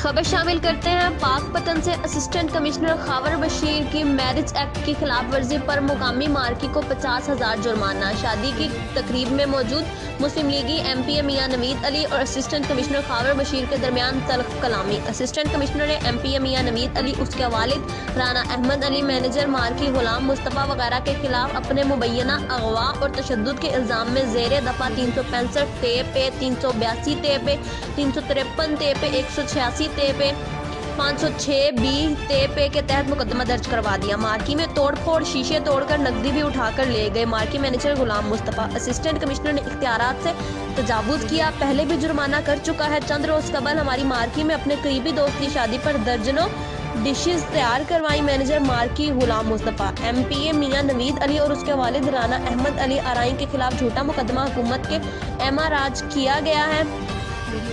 खबर शामिल करते हैं। पाकपतन से असिस्टेंट कमिश्नर खावर बशीर की मैरिज एक्ट की खिलाफ वर्जी पर मुकामी मार्की को 50,000 जुर्माना। शादी की तकरीब में मौजूद मुस्लिम लीगी एमपी मियां नवीद अली और असिस्टेंट कमिश्नर खावर बशीर के दरमियान तल्ख कलामी। असिस्टेंट कमिश्नर एमपी मियां नवीद अली, उसके वालिद राना अहमद अली, मैनेजर मार्की गुलाम मुस्तफ़ा वगैरह के खिलाफ अपने मुबैना अगवा और तशद्दुद के इल्ज़ाम में ज़ेर दफ़ा 365 टे पे 382 टे पे 353 टे पे 186 टे पे 506 बी टे पे के तहत मुकदमा दर्ज करवा दिया। मार्की में तोड़फोड़, शीशे तोड़कर नकदी भी उठाकर ले गए। मार्की मैनेजर गुलाम मुस्तफ़ा, असिस्टेंट कमिश्नर ने इख्तियारात से तजावुज़ किया। पहले भी जुर्माना कर चुका है। चंद रोज़ कबल हमारी मार्की में अपने करीबी दोस्त की शादी पर दर्जनों डिशेस तैयार करवाई। मैनेजर मार्की गुलाम मुस्तफ़ा, एमपीए मियां नवीद अली और उसके वालिद राना अहमद अली आराइन के खिलाफ झूठा मुकदमा हुकूमत के एमाराज किया गया है।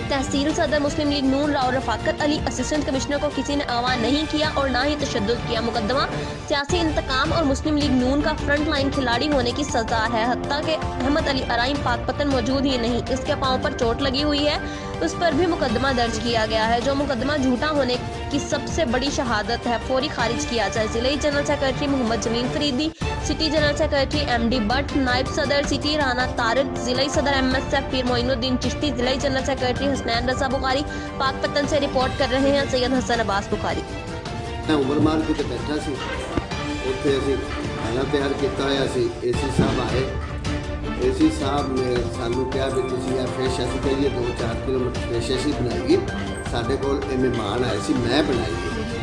तहसील सदर मुस्लिम लीग नून राव रफाकत अली, असिस्टेंट कमिश्नर को किसी ने अगवा नहीं किया और ना ही तशद्दुद किया। मुकदमा सियासी इंतकाम और मुस्लिम लीग नून का फ्रंट लाइन खिलाड़ी होने की सजा है। हत्ता के अहमद अली आराइन पाकपतन मौजूद ही नहीं, इसके पांव पर चोट लगी हुई है, उस पर भी मुकदमा दर्ज किया गया है। जो मुकदमा झूठा होने की सबसे बड़ी शहादत है, फौरी खारिज किया जाए। जिले general secretary Mohammad Jameel Faridi, city general secretary MD Bhatt, नायब सदर सिटी राना तारिक, जिला सदर एमएसएफ पीर मोइनुद्दीन चिश्ती, जिला जनरल सेक्रेटरी हसनैन रजा बुखारी। पाकपतन से रिपोर्ट कर रहे हैं सैयद हसन अब्बास बुखारी। उमर मार्केट बैठा सी, उत्थे असीं खाना तैयार किया होया सी। एसी साहब आए, एसी साहब ने सानू कहा भी तुसीं यह फिश असीं कहिए 2-4 किलो फिश असीं बनाइए। साडे कोल मेहमान आए सी, मैं बनाई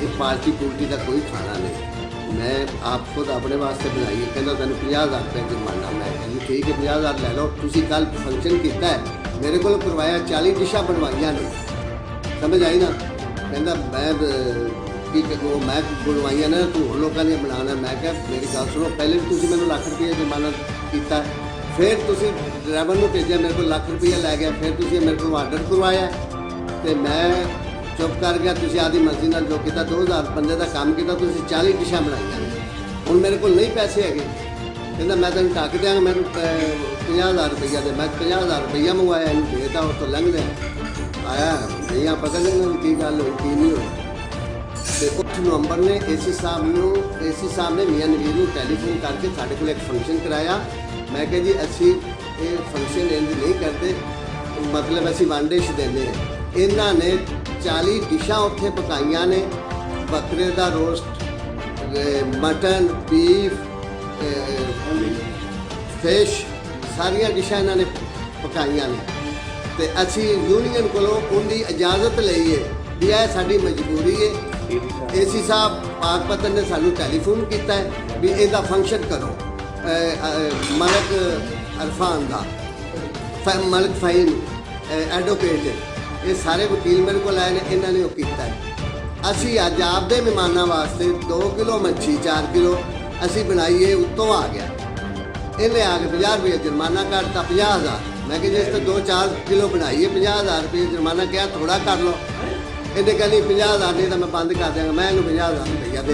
ये पार्टी पुर्टी का कोई खाना नहीं, मैं आप खुद अपने वास्ते बनाइए। कहना तैनूं 50,000 रुपये जुर्माना। मैं कहूँ ठीक है 50,000 लै लो। तुसीं कल फंक्शन किया है, मेरे को करवाया 40 डिशा बनवाइया ने, समझ आई ना। कहना मैं बनवाइया ने, तू होर लोगों ने बनाना। मैं क्या मेरी गल सुनो, पहले भी तुसीं मैनूं लाख रुपये जुर्माना किया, फिर तुसीं ड्राइवर को भेजा, मेरे को लाख रुपया लै गया, फिर तुसीं मेरे को आर्डर करवाया तो मैं चुप कर गया। तुसीं आदि मर्जी नाल जो किया 2000 बंदे का काम किया, तुसीं 40 डिशा बनाइया ने। हुण मेरे को नहीं पैसे है, कहना मैं तेन ढक देंगा, मैं 50,000 रुपया दे। मैं 50,000 रुपया मंगवाया, इन देता और तो लंघ दिया आया नहीं पता नहीं की गल हुई की नहीं हुई। तो 8 नवंबर ने एसी साहब ने मियां नवीद को टैलीफोन करके साढ़े को एक फंक्शन कराया। मैं कहा जी असी ये फंक्शन इंज नहीं करते, मतलब असी वन डिश देने। इन्होंने 40 डिशा उत्थे पकाइया ने, बकरे का रोस्ट, मटन, बीफ, फिश, सारिया डिशा इन्होंने पकाइया ने। तो असी यूनीयन को उनकी इजाजत लईए भी यह साड़ी मजबूरी है। एसी साहब पाकपतन ने सानू टैलीफोन किया है भी इसका फंक्शन करो। मलिक अरफान का, मलिक फाइन एडवोकेट, ये सारे वकील मेरे को आए ने, इन्होंने वो किया है। असी अज आपदे मेहमानों वास्ते 2 किलो मच्छी 4 किलो असी बनाइए, उत्तों आ गया इन्हें आके 50 रुपये जुर्माना काटता 50,000। मैं कि जिस 2-4 किलो बनाइए 50,000 रुपये जुर्माना, क्या थोड़ा कर लो। इन्हें कहनी 50,000 नहीं तो मैं बंद कर देंगे। मैं इन्हें 50,000 रुपया